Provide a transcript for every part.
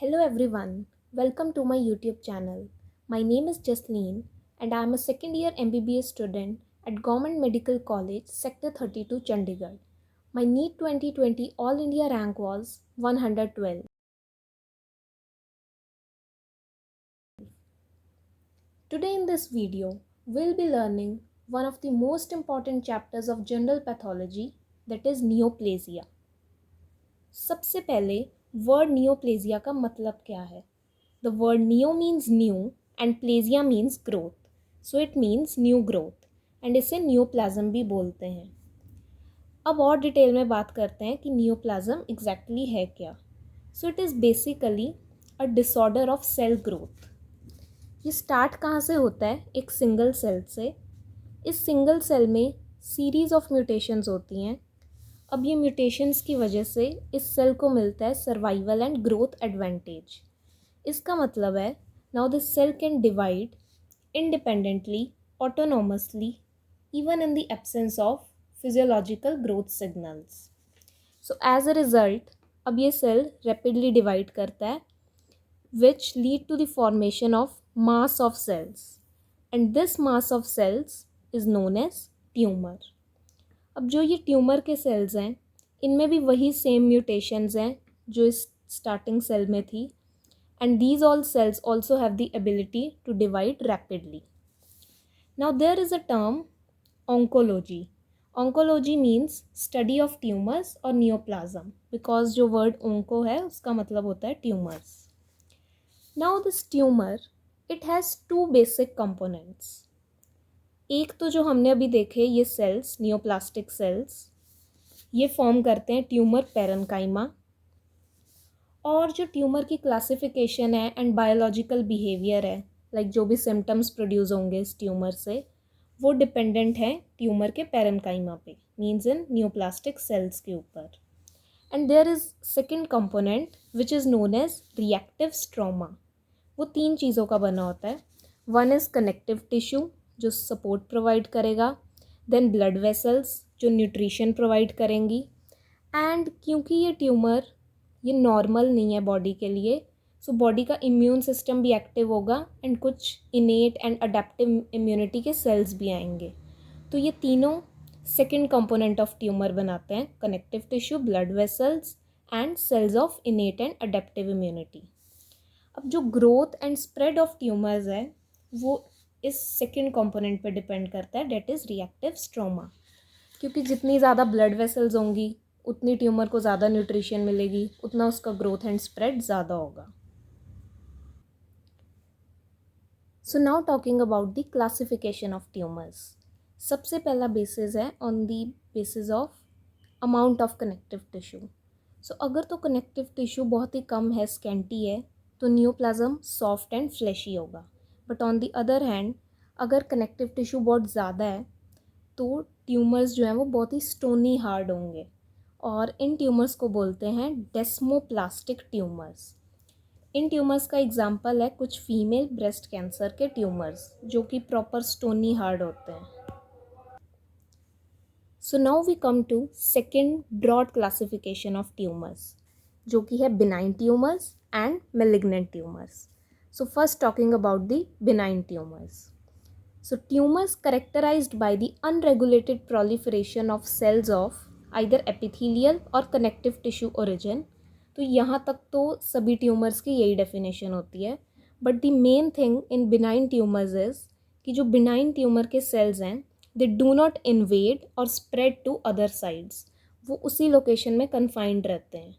Hello everyone, welcome to my YouTube channel. My name is Jasleen and I am a second year MBBS student at Government Medical College, Sector 32, Chandigarh. My NEET 2020 All India rank was 112. Today in this video, we'll be learning one of the most important chapters of general pathology, that is neoplasia. सबसे पहले word neoplasia का मतलब क्या है? The word neo means new and plasia means growth. So it means new growth and इसे neoplasm भी बोलते हैं. अब और डिटेल में बात करते हैं कि neoplasm exactly है क्या. So it is basically a disorder of cell growth. ये स्टार्ट कहाँ से होता है? एक सिंगल सेल से. इस सिंगल सेल में सीरीज ऑफ म्यूटेशंस होती हैं. अब ये म्यूटेशंस की वजह से इस सेल को मिलता है सर्वाइवल एंड ग्रोथ एडवांटेज. इसका मतलब है now this cell can divide independently, autonomously, even in the absence of physiological growth signals. So as a result अब ये सेल रैपिडली डिवाइड करता है which lead to the formation of mass of cells and this mass of cells is known as tumour. अब जो ये tumour के cells हैं इनमें भी वही सेम म्यूटेशंस हैं जो इस स्टार्टिंग सेल में थी and these all cells also have the ability to divide rapidly. Now there is a term oncology. Oncology means study of tumors or neoplasm because जो word onco है उसका मतलब होता है tumors. Now this tumor it has two basic components. एक तो जो हमने अभी देखे ये cells, neoplastic cells, ये फॉर्म करते हैं ट्यूमर पेरेन्काइमा. और जो ट्यूमर की क्लासिफिकेशन है एंड बायोलॉजिकल बिहेवियर है, लाइक जो भी सिम्टम्स प्रोड्यूस होंगे इस ट्यूमर से, वो डिपेंडेंट है ट्यूमर के पेरेन्काइमा पे, मीन्स इन न्यूप्लास्टिक सेल्स के ऊपर. And there is second component which is known as reactive stroma. वो तीन चीज़ों का बना होता है. वन इज़ कनेक्टिव टिश्यू जो सपोर्ट प्रोवाइड करेगा, देन ब्लड वेसल्स जो न्यूट्रिशन प्रोवाइड करेंगी. एंड क्योंकि ये ट्यूमर ये नॉर्मल नहीं है बॉडी के लिए, सो बॉडी का इम्यून सिस्टम भी एक्टिव होगा एंड कुछ इनेट एंड अडेप्टिव इम्यूनिटी के सेल्स भी आएंगे. तो ये तीनों सेकेंड कंपोनेंट ऑफ ट्यूमर बनाते हैं, connective tissue, blood vessels and cells of innate and adaptive immunity. अब जो growth and spread of tumours है वो इस सेकेंड कंपोनेंट पे डिपेंड करता है, डेट इज़ रिएक्टिव स्ट्रोमा. क्योंकि जितनी ज़्यादा ब्लड वेसल्स होंगी उतनी ट्यूमर को ज़्यादा न्यूट्रिशन मिलेगी, उतना उसका ग्रोथ एंड स्प्रेड ज़्यादा होगा. So now talking about the classification of tumours. सबसे पहला बेसिस है on the basis of amount of connective tissue. So अगर तो कनेक्टिव टिश्यू बहुत ही कम है, स्कैंटी है, तो न्यूप्लाज्म सॉफ्ट एंड फ्लैशी होगा. But on the other hand अगर कनेक्टिव टिश्यू बहुत ज़्यादा है तो ट्यूमर्स जो हैं वो बहुत ही स्टोनी हार्ड होंगे और इन ट्यूमर्स को बोलते हैं डेस्मोप्लास्टिक ट्यूमर्स. इन ट्यूमर्स का एग्जांपल है कुछ फीमेल ब्रेस्ट कैंसर के ट्यूमर्स जो कि प्रॉपर स्टोनी हार्ड होते हैं. So now we come to second broad classification of tumours जो कि है benign tumours and malignant tumours. So first talking about the benign tumours. So tumours characterised by the unregulated proliferation of cells of either epithelial or connective tissue origin. तो यहाँ तक तो सभी tumours की यही डेफिनेशन होती है. But the main thing in benign tumours is कि जो बिनाइन ट्यूमर के सेल्स हैं दे डू नॉट इन्वेड और स्प्रेड टू अदर साइड्स, वो उसी लोकेशन में कन्फाइंड रहते हैं.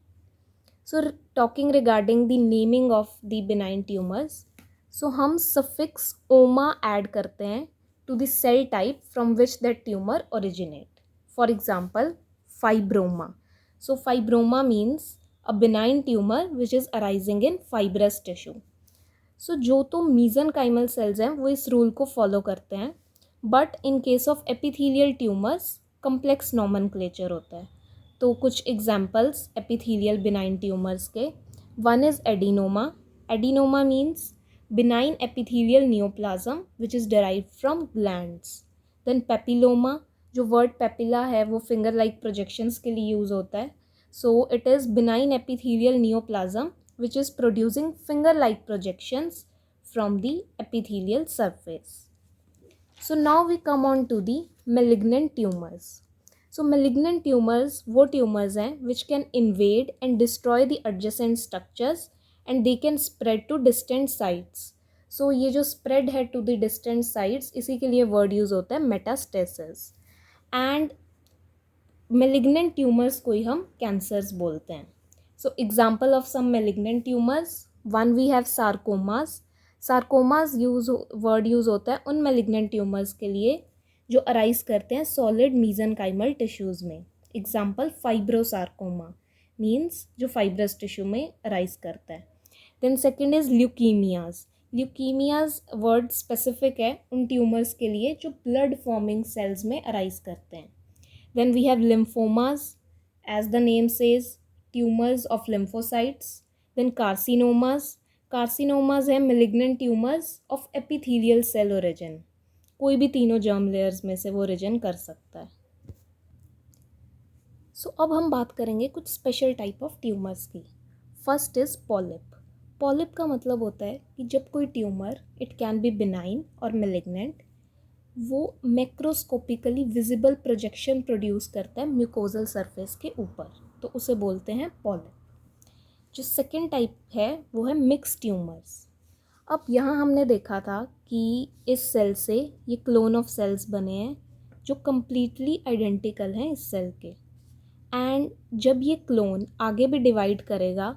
So talking regarding the naming of the benign tumours, so हम सफिक्स ओमा ऐड करते हैं to the cell type from which that tumour originate. For example fibroma. So fibroma means a benign tumor which is arising in fibrous tissue. So जो तो mesenchymal cells हैं वो इस rule को follow करते हैं, but in case of epithelial tumours complex nomenclature होता है. तो कुछ एग्जाम्पल्स एपिथेलियल बिनाइन ट्यूमर्स के, one is adenoma. Adenoma means benign epithelial neoplasm which is derived from glands. Then papilloma, जो वर्ड पेपिला है वो फिंगर लाइक प्रोजेक्शंस के लिए यूज़ होता है. So it is benign epithelial neoplasm which is producing finger-like projections from the epithelial surface. So now we come on to the malignant tumors. So malignant tumors वो tumors हैं which can invade and destroy the adjacent structures and they can spread to distant sites. So ये जो spread है to the distant sites, इसी के लिए word use होता है metastasis. And malignant tumors को ही हम cancers बोलते हैं. So example of some malignant tumors, one we have sarcomas. Sarcomas word use होता है उन malignant tumors के लिए जो अराइज करते हैं सॉलिड मीजनकाइमल टिश्यूज़ में. एग्जाम्पल फाइब्रोसार्कोमा मीन्स जो फाइब्रस टिश्यू में अराइज करता है. Then second is leukaemias. Leukaemias word specific है उन ट्यूमर्स के लिए जो ब्लड फॉर्मिंग सेल्स में अराइज करते हैं. Then we have lymphomas, as the name says tumours of lymphocytes. Then carcinomas. Carcinomas है malignant tumours of epithelial cell origin. कोई भी तीनों जर्म लेयर्स में से वो ओरिजिन कर सकता है. सो अब हम बात करेंगे कुछ स्पेशल टाइप ऑफ ट्यूमर्स की. First is polyp. पॉलिप का मतलब होता है कि जब कोई tumour, it can be benign और मेलिग्नेंट, वो मैक्रोस्कोपिकली विजिबल प्रोजेक्शन प्रोड्यूस करता है म्यूकोजल सरफेस के ऊपर, तो उसे बोलते हैं पॉलिप. जो सेकेंड टाइप है वो है मिक्स ट्यूमर्स. अब यहाँ हमने देखा था कि इस सेल से ये क्लोन ऑफ सेल्स बने हैं जो कम्प्लीटली आइडेंटिकल हैं इस सेल के. एंड जब ये क्लोन आगे भी डिवाइड करेगा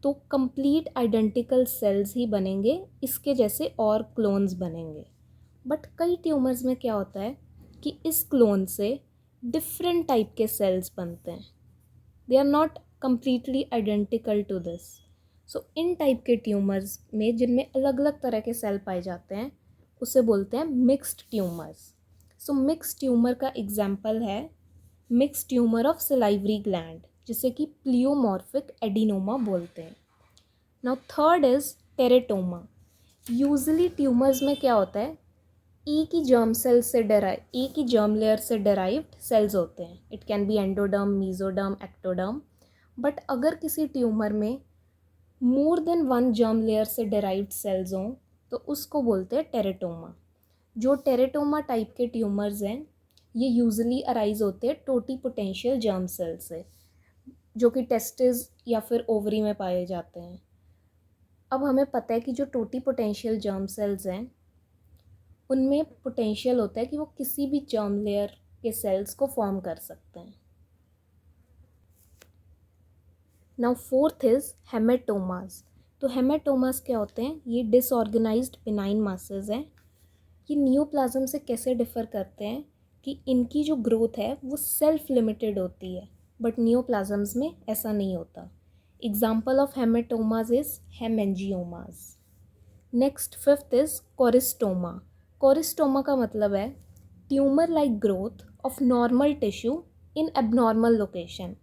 तो कंप्लीट आइडेंटिकल सेल्स ही बनेंगे, इसके जैसे और क्लोन्स बनेंगे. बट कई ट्यूमर्स में क्या होता है कि इस क्लोन से डिफरेंट टाइप के सेल्स बनते हैं. They are not completely identical to this. So इन टाइप के ट्यूमर्स में जिनमें अलग अलग तरह के सेल पाए जाते हैं उसे बोलते हैं mixed tumours. So mixed tumour का एग्जाम्पल है mixed tumour of salivary gland, जिसे कि प्लियोमॉर्फिक एडिनोमा बोलते हैं. Now third is teratoma. Usually tumours में क्या होता है, एक ही जर्म सेल से एक ही जर्म लेयर से डेराइव्ड सेल्स होते हैं. It can be endoderm, mesoderm, ectoderm. But अगर किसी ट्यूमर में more than one germ layer से डेराइव्ड सेल्स हों तो उसको बोलते हैं टेरेटोमा. जो टेरेटोमा टाइप के ट्यूमर्स हैं ये यूजुअली अराइज होते हैं टोटी पोटेंशियल जर्म सेल से, जो कि टेस्टिस या फिर ओवरी में पाए जाते हैं. अब हमें पता है कि जो टोटी पोटेंशियल जर्म सेल्स हैं उनमें पोटेंशियल होता है कि वो किसी भी जर्म लेयर के सेल्स को फॉर्म कर सकते हैं. Now fourth is haematomas. तो हेमेटोमास क्या होते हैं, ये डिसऑर्गेनाइज्ड बिनाइन मासेस हैं. ये नियोप्लाज्म से कैसे डिफ़र करते हैं कि इनकी जो ग्रोथ है वो सेल्फ लिमिटेड होती है, बट नियोप्लाज्म्स में ऐसा नहीं होता. Example of haematomas is haemangiomas. Next fifth is choristoma. Choristoma का मतलब है tumour like growth of normal tissue in abnormal location.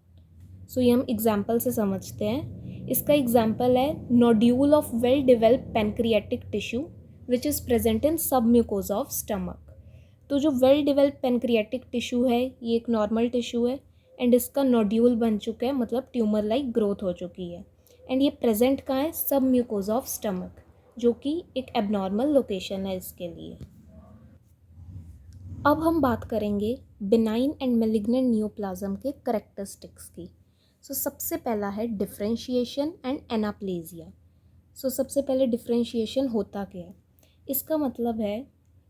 So ये हम एग्जाम्पल से समझते हैं. इसका एग्जाम्पल है nodule of well develop pancreatic tissue which is present in submucosa of stomach. तो जो वेल डिवेल्प पेनक्रियाटिक टिश्यू है ये एक नॉर्मल टिश्यू है एंड इसका नोड्यूल बन चुका है, मतलब ट्यूमर लाइक ग्रोथ हो चुकी है. एंड ये प्रेजेंट कहाँ है, सब म्यूकोजा ऑफ स्टमक, जो कि एक एबनॉर्मल लोकेशन है इसके लिए. अब हम बात करेंगे बिनाइन एंड मेलिग्नेंट नियोप्लाज्म के करेक्टरिस्टिक्स की. सो सबसे पहला है डिफ्रेंशिएशन एंड एनाप्लेजिया. सो सबसे पहले डिफ्रेंशिएशन होता क्या है, इसका मतलब है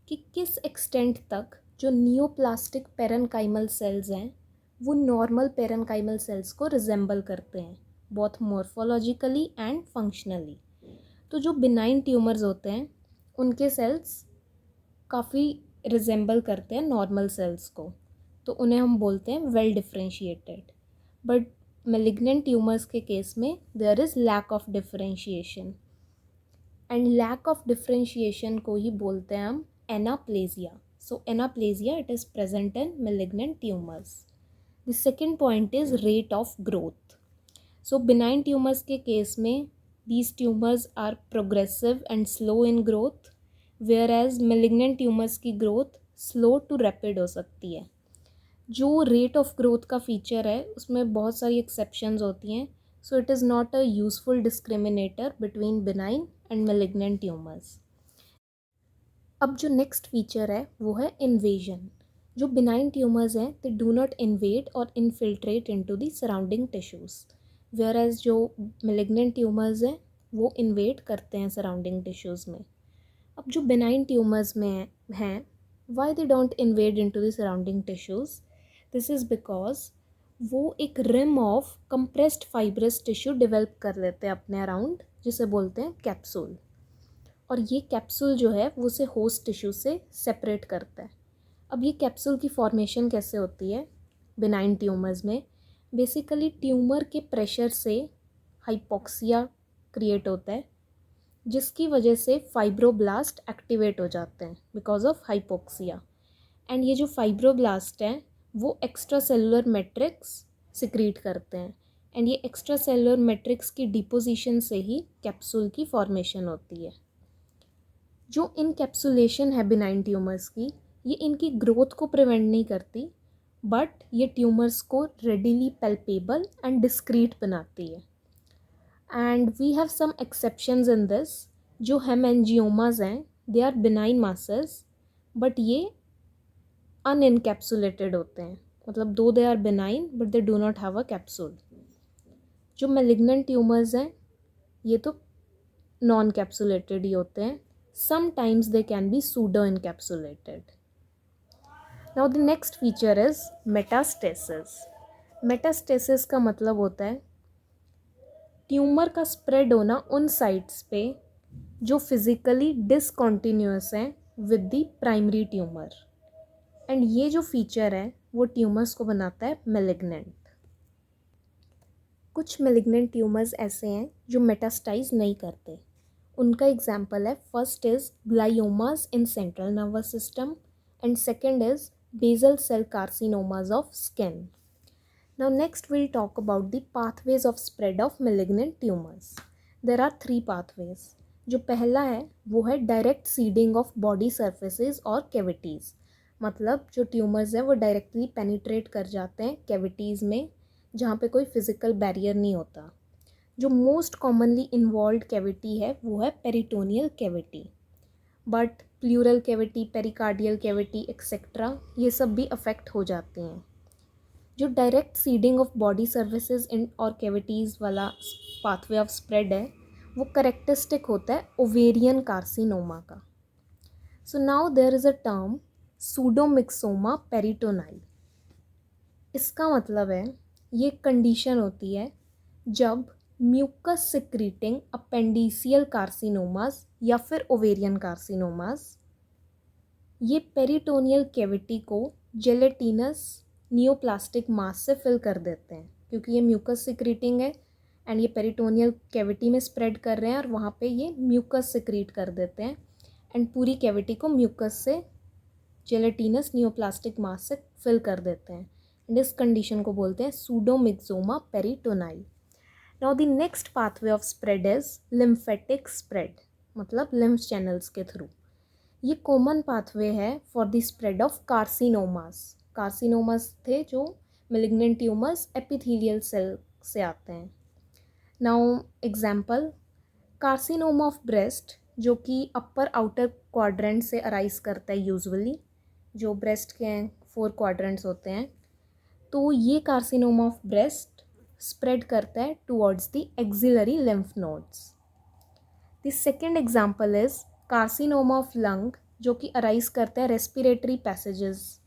कि किस एक्सटेंट तक जो नियोप्लास्टिक पेरेन्काइमल सेल्स हैं वो नॉर्मल पेरेन्काइमल सेल्स को रिजेंबल करते हैं, बोथ मॉर्फोलॉजिकली एंड फंक्शनली. तो जो बिनाइन ट्यूमर्स होते हैं उनके सेल्स काफ़ी रिजेंबल करते हैं नॉर्मल सेल्स को, तो उन्हें हम बोलते हैं well differentiated. But malignant tumours के केस में there is lack of differentiation, and lack of differentiation को ही बोलते हैं हम anaplasia. So anaplasia it is present in malignant tumours. The second point is rate of growth. So benign tumours के case में these tumors are progressive and slow in growth, whereas malignant tumors की growth slow to rapid हो सकती है. जो rate of growth का feature है उसमें बहुत सारी एक्सेप्शंस होती हैं, so it is not a useful discriminator between benign and malignant tumors. अब जो नेक्स्ट फीचर है वो है इन्वेजन. जो बिनाइन ट्यूमर्स हैं they do not invade or infiltrate into the surrounding tissues, whereas जो मेलिग्नेंट ट्यूमर्स हैं वो इन्वेड करते हैं सराउंडिंग टिश्यूज़ में. अब जो बिनाइन ट्यूमर्स में हैं why they don't invade into the surrounding tissues, this is because वो एक rim of compressed fibrous tissue develop कर लेते हैं अपने अराउंड, जिसे बोलते हैं कैप्सूल. और ये कैप्सूल जो है वो उसे होस्ट टिश्यू से सेपरेट करता है. अब ये कैप्सूल की फॉर्मेशन कैसे होती है बिनाइन ट्यूमर्स में? बेसिकली ट्यूमर के प्रेशर से हाइपोक्सिया क्रिएट होता है, जिसकी वजह से फाइब्रोब्लास्ट एक्टिवेट हो जाते हैं बिकॉज ऑफ हाइपोक्सिया. एंड ये जो फाइब्रोब्लास्ट हैं वो एक्स्ट्रा सेलुलर मैट्रिक्स सिक्रीट करते हैं, एंड ये एक्स्ट्रा सेलुलर मैट्रिक्स की डिपोजिशन से ही कैप्सूल की फॉर्मेशन होती है. जो इनकैप्सुलेशन है बिनाइन ट्यूमर्स की, ये इनकी ग्रोथ को प्रिवेंट नहीं करती, बट ये ट्यूमर्स को रेडिली पैल्पेबल एंड डिस्क्रीट बनाती है. And we have some exceptions in this. जो हेमेंजियोमाज हैं they are benign masses, but ये अनइनकैप्सुलेटेड होते हैं, मतलब though they are benign but they do not have a capsule. जो मेलिग्नेंट ट्यूमर्स हैं ये तो नॉन कैप्सुलेटेड ही होते हैं. Sometimes they can be pseudo-encapsulated. Now the next feature is metastasis. Metastasis का मतलब होता है ट्यूमर का स्प्रेड होना उन साइट्स पे जो फिजिकली डिसकॉन्टीन्यूअस हैं with the primary tumour. And ये जो फीचर है वो ट्यूमर्स को बनाता है मेलिग्नेंट. कुछ मेलिग्नेंट ट्यूमर्स ऐसे हैं जो मेटास्टाइज नहीं करते. उनका एग्जाम्पल है, first is gliomas in central nervous system and second is basal cell carcinomas of skin. Now next will talk about the pathways of spread of malignant tumours. There are 3 pathways. जो पहला है वो है direct seeding of body surfaces और cavities. मतलब जो tumours हैं वो डायरेक्टली पेनिट्रेट कर जाते हैं कैविटीज़ में जहाँ पे कोई फिजिकल बैरियर नहीं होता. जो मोस्ट कॉमनली इन्वॉल्व कैविटी है वो है peritoneal cavity, but pleural cavity, pericardial cavity etcetera ये सब भी अफेक्ट हो जाती हैं. जो direct seeding of body services in और कैविटीज़ वाला पाथवे ऑफ स्प्रेड है वो करेक्टरिस्टिक होता है ओवेरियन कार्सिनोमा का. So now there is a term pseudomyxoma peritonei. इसका मतलब है ये कंडीशन होती है जब म्यूकस सिक्रीटिंग अपेंडिशियल कार्सिनोमास या फिर ओवेरियन कार्सिनोमास ये पेरिटोनियल कैविटी को जेलेटिनस नियोप्लास्टिक मास से फिल कर देते हैं, क्योंकि ये म्यूकस सिक्रीटिंग है एंड ये पेरिटोनियल कैविटी में स्प्रेड कर रहे हैं और वहाँ पे ये म्यूकस सिक्रीट कर देते हैं एंड पूरी कैविटी को म्यूकस से जेलेटिनस नियोप्लास्टिक मास से फिल कर देते हैं. एंड इस कंडीशन को बोलते हैं pseudomyxoma peritonei. Now the next pathway of spread is lymphatic spread, मतलब लिम्फ चैनल्स के थ्रू. ये कॉमन पाथवे है for the spread of carcinomas. Carcinomas थे जो मेलिग्नेंट ट्यूमर्स एपिथेलियल सेल से आते हैं. Now example, carcinoma of breast जो कि अपर आउटर क्वाड्रेंट से अराइज करता है यूजुअली. जो ब्रेस्ट के 4 क्वाड्रेंट्स होते हैं, तो ये कार्सिनोमा ऑफ ब्रेस्ट स्प्रेड करता है towards the axillary lymph nodes. The second example is carcinoma of lung जो कि अराइज करता है रेस्पिरेटरी पैसेजेस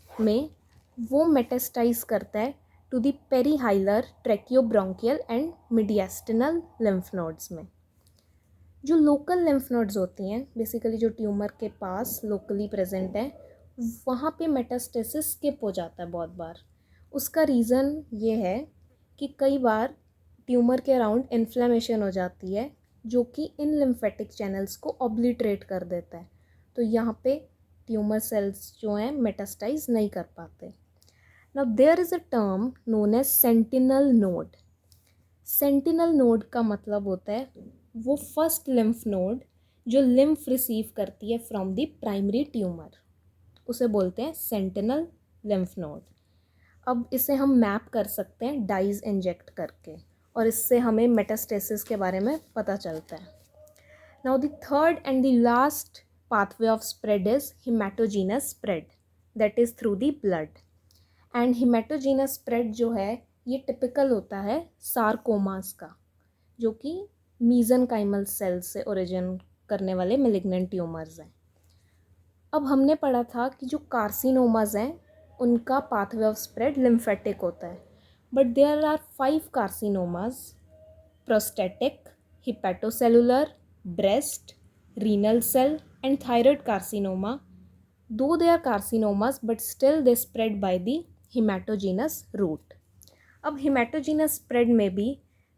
में. वो मेटास्टाइज करता है to the perihilar, tracheobronchial and mediastinal lymph nodes में. जो लोकल लिम्फ नोड्स होती हैं बेसिकली जो ट्यूमर के पास लोकली प्रेजेंट है, वहाँ पे मेटास्टेसिस स्किप हो जाता है बहुत बार. उसका रीज़न ये है कि कई बार ट्यूमर के अराउंड इन्फ्लेमेशन हो जाती है जो कि इन लिम्फेटिक चैनल्स को ऑब्लिटरेट कर देता है, तो यहाँ पे ट्यूमर सेल्स जो हैं मेटास्टाइज नहीं कर पाते. Now there is a term known as sentinel node. Sentinel node का मतलब होता है वो फर्स्ट लिम्फ नोड जो लिम्फ रिसीव करती है फ्रॉम द प्राइमरी ट्यूमर, उसे बोलते हैं सेंटिनल लिम्फ नोड. अब इसे हम मैप कर सकते हैं डाइज इंजेक्ट करके, और इससे हमें मेटास्टेसिस के बारे में पता चलता है. Now the third and the last pathway of spread is hematogenous spread, that is through the blood. And hematogenous spread जो है ये टिपिकल होता है सार्कोमास का, जो कि मीजनकाइमल सेल्स से ओरिजिन करने वाले मेलिग्नेंट ट्यूमर्स हैं. अब हमने पढ़ा था कि जो कार्सिनोमाज हैं उनका पाथवे ऑफ स्प्रेड लिम्फेटिक होता है, but there are 5 carcinomas: prostatic, hepatocellular, breast, renal cell and thyroid carcinoma. Though they are carcinomas, but still they spread by the hematogenous route. अब hematogenous spread में भी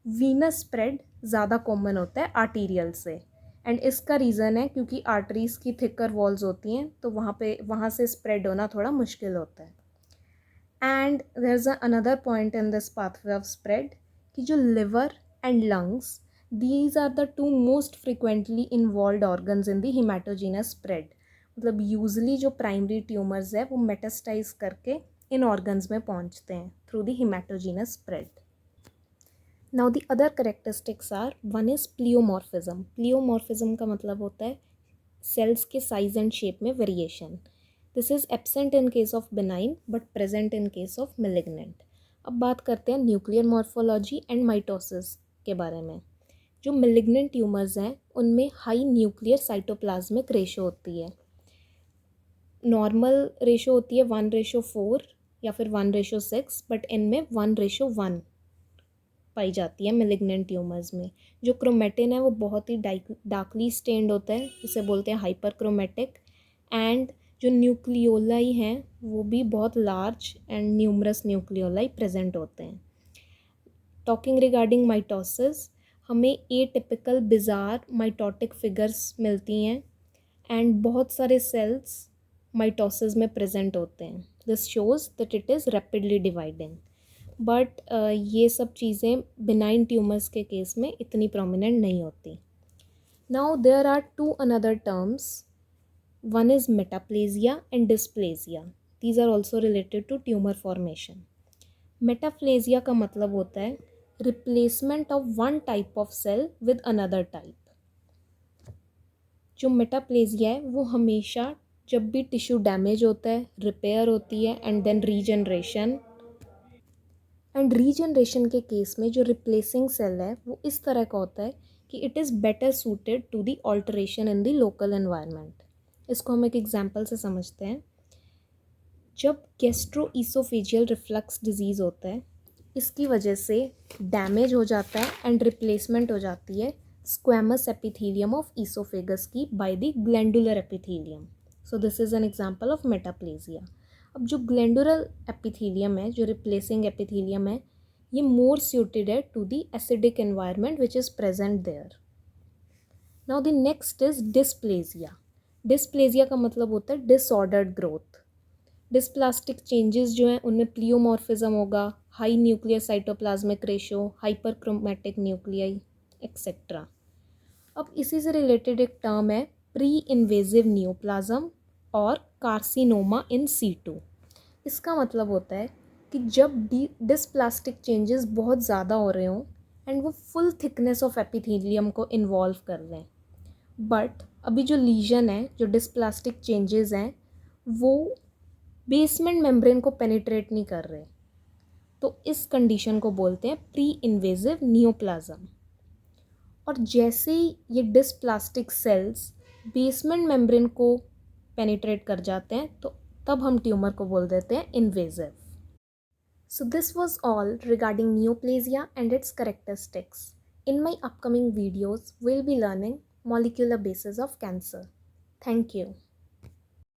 venous spread ज़्यादा common होता है arterial से, and इसका reason है क्योंकि आर्टरीज़ की थिकर वॉल्स होती हैं, तो वहाँ से स्प्रेड होना थोड़ा मुश्किल होता है. And there is another point in this pathway of spread कि जो liver and lungs, these are the two most frequently involved organs in the hematogenous spread. मतलब यूजली जो प्राइमरी ट्यूमर्स है वो मेटास्टाइज करके इन ऑर्गन्स में पहुंचते हैं through the haematogenous spread. Now the other characteristics are, one is pleomorphism. Pleomorphism का मतलब होता है सेल्स के साइज एंड शेप में variation. This is absent in case of benign but present in case of malignant. अब बात करते हैं न्यूक्लियर मॉर्फोलॉजी एंड माइटोसिस के बारे में. जो मेलिग्नेंट ट्यूमर्स हैं उनमें हाई न्यूक्लियर साइटोप्लाज्मिक रेशो होती है. नॉर्मल रेशो होती है 1:4 या फिर 1:6, बट इनमें 1:1 पाई जाती है मेलिग्नेंट ट्यूमर्स में. जो क्रोमेटिन है वो बहुत ही डार्कली स्टेन्ड होता है, जिसे बोलते हैं हाइपर क्रोमेटिक. एंड जो न्यूक्लियोलाई हैं वो भी बहुत large and numerous nucleoli present होते हैं. टॉकिंग रिगार्डिंग माइटोसिस, हमें एटिपिकल बिजार माइटोटिक फिगर्स मिलती हैं एंड बहुत सारे सेल्स माइटोसिस में प्रेजेंट होते हैं. This shows that it is rapidly dividing. But ये सब चीज़ें बिनाइन ट्यूमर्स के केस में इतनी प्रोमिनेंट नहीं होती. Now there are 2 another terms. One is metaplasia and dysplasia. These are also related to tumour formation. Metaplasia का मतलब होता है replacement of one type of cell with another type. जो मेटाप्लेजिया है वो हमेशा जब भी टिश्यू डैमेज होता है, रिपेयर होती है and then regeneration. And regeneration के केस में जो रिप्लेसिंग सेल है वो इस तरह का होता है कि it is better suited to the alteration in the local environment. इसको हम एक एग्जांपल से समझते हैं. जब गैस्ट्रोइसोफेजियल रिफ्लक्स डिजीज़ होता है, इसकी वजह से डैमेज हो जाता है एंड रिप्लेसमेंट हो जाती है स्क्वैमस एपिथेलियम ऑफ ईसोफेगस की by the glandular epithelium. So this is an example of metaplasia. अब जो ग्लैंडुलर एपिथेलियम है, जो रिप्लेसिंग एपिथेलियम है, ये मोर सूटेड है to the acidic environment which is present there. Now the next is dysplasia. Dysplasia का मतलब होता है डिसऑर्डर्ड ग्रोथ. डिस्प्लास्टिक चेंजेस जो हैं उनमें प्लियोमॉर्फिज्म होगा, high nuclear cytoplasmic ratio, hyperchromatic nuclei etcetera. अब इसी से रिलेटेड एक टर्म है प्री इन्वेजिव नियोप्लाज्म और कार्सिनोमा इन सीटू. इसका मतलब होता है कि जब डिस्प्लास्टिक चेंजेस बहुत ज़्यादा हो रहे हों एंड वो फुल थिकनेस ऑफ एपिथेलियम को इन्वॉल्व कर रहे हैं, बट अभी जो लीजन है, जो डिस्प्लास्टिक चेंजेस हैं, वो बेसमेंट मेम्ब्रेन को पेनिट्रेट नहीं कर रहे, तो इस कंडीशन को बोलते हैं प्री इन्वेजिव नियोप्लाज्म. और जैसे ही ये डिस्प्लास्टिक सेल्स बेसमेंट मेम्ब्रेन को पेनिट्रेट कर जाते हैं, तो तब हम ट्यूमर को बोल देते हैं invasive. So this was all regarding neoplasia and it's characteristics. In my upcoming videos will be learning molecular basis of cancer. Thank you.